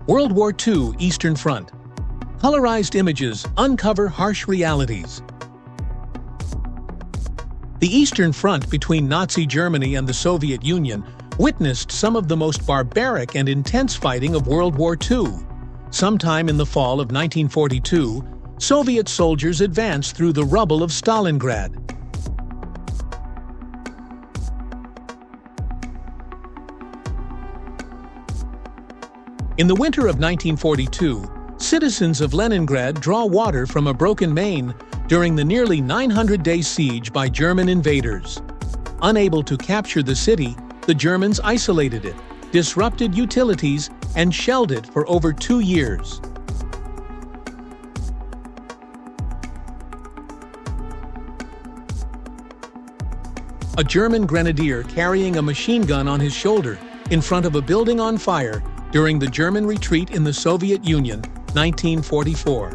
World War II Eastern Front. Colorized images uncover harsh realities. The Eastern Front between Nazi Germany and the Soviet Union witnessed some of the most barbaric and intense fighting of World War II. Sometime in the fall of 1942, Soviet soldiers advanced through the rubble of Stalingrad. In the winter of 1942, citizens of Leningrad draw water from a broken main during the nearly 900-day siege by German invaders. Unable to capture the city, the Germans isolated it, disrupted utilities, and shelled it for over 2 years. A German grenadier carrying a machine gun on his shoulder in front of a building on fire during the German retreat in the Soviet Union, 1944.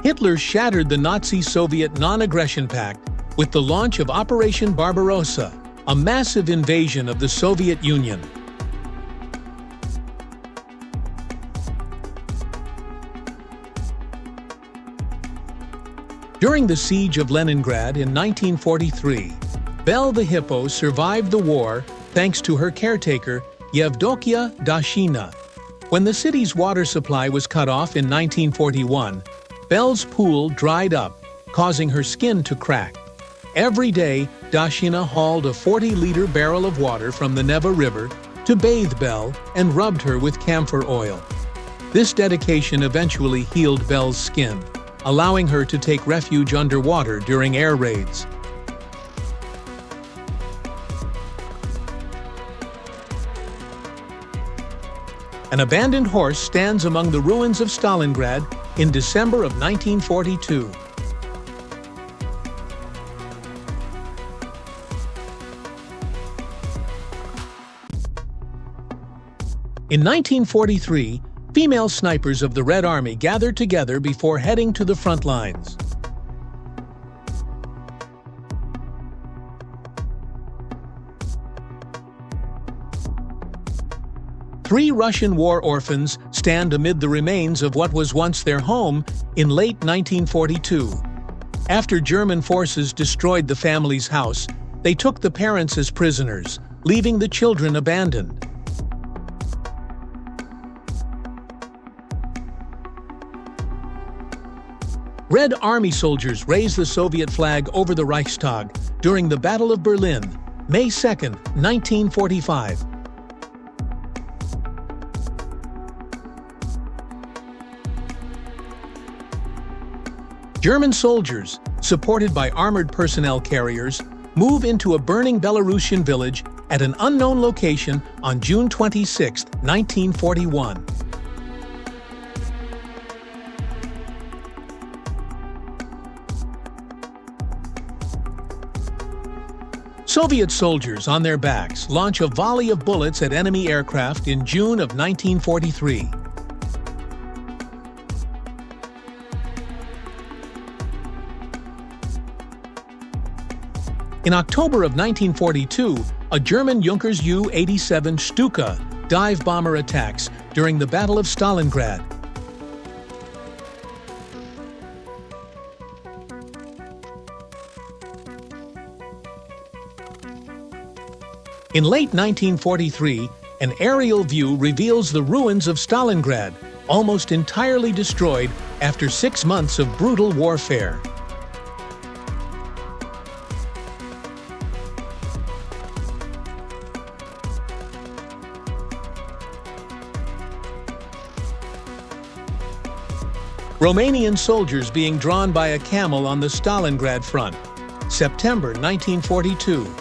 Hitler shattered the Nazi-Soviet non-aggression pact with the launch of Operation Barbarossa, a massive invasion of the Soviet Union. During the siege of Leningrad in 1943, Belle the Hippo survived the war thanks to her caretaker, Yevdokia Dashina. When the city's water supply was cut off in 1941, Belle's pool dried up, causing her skin to crack. Every day, Dashina hauled a 40-liter barrel of water from the Neva River to bathe Belle and rubbed her with camphor oil. This dedication eventually healed Belle's skin, allowing her to take refuge underwater during air raids. An abandoned horse stands among the ruins of Stalingrad in December of 1942. In 1943, female snipers of the Red Army gathered together before heading to the front lines. Three Russian war orphans stand amid the remains of what was once their home in late 1942. After German forces destroyed the family's house, they took the parents as prisoners, leaving the children abandoned. Red Army soldiers raised the Soviet flag over the Reichstag during the Battle of Berlin, May 2, 1945. German soldiers, supported by armored personnel carriers, move into a burning Belarusian village at an unknown location on June 26, 1941. Soviet soldiers on their backs launch a volley of bullets at enemy aircraft in June of 1943. In October of 1942, a German Junkers Ju-87 Stuka dive bomber attacks during the Battle of Stalingrad. In late 1943, an aerial view reveals the ruins of Stalingrad, almost entirely destroyed after 6 months of brutal warfare. Romanian soldiers being drawn by a camel on the Stalingrad front, September 1942.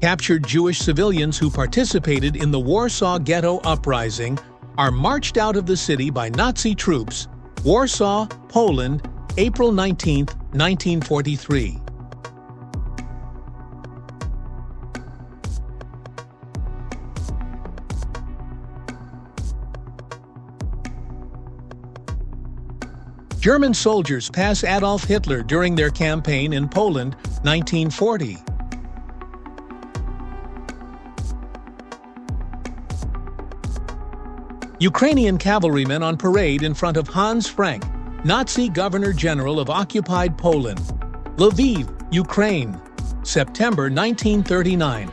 Captured Jewish civilians who participated in the Warsaw Ghetto Uprising are marched out of the city by Nazi troops, Warsaw, Poland, April 19, 1943. German soldiers pass Adolf Hitler during their campaign in Poland, 1940. Ukrainian cavalrymen on parade in front of Hans Frank, Nazi Governor-General of occupied Poland. Lviv, Ukraine, September 1939.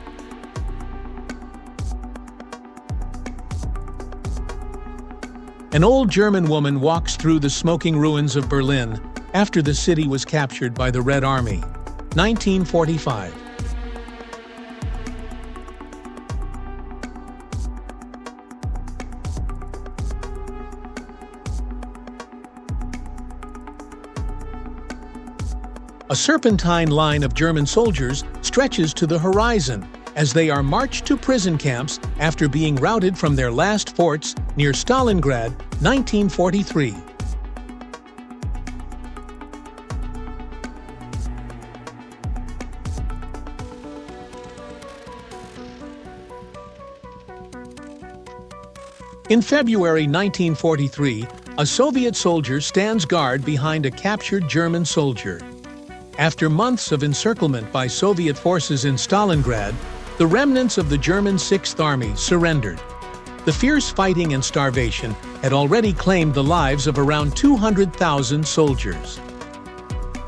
An old German woman walks through the smoking ruins of Berlin after the city was captured by the Red Army. 1945. A serpentine line of German soldiers stretches to the horizon as they are marched to prison camps after being routed from their last forts near Stalingrad, 1943. In February 1943, a Soviet soldier stands guard behind a captured German soldier. After months of encirclement by Soviet forces in Stalingrad, the remnants of the German Sixth Army surrendered. The fierce fighting and starvation had already claimed the lives of around 200,000 soldiers.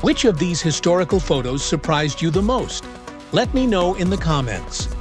Which of these historical photos surprised you the most? Let me know in the comments.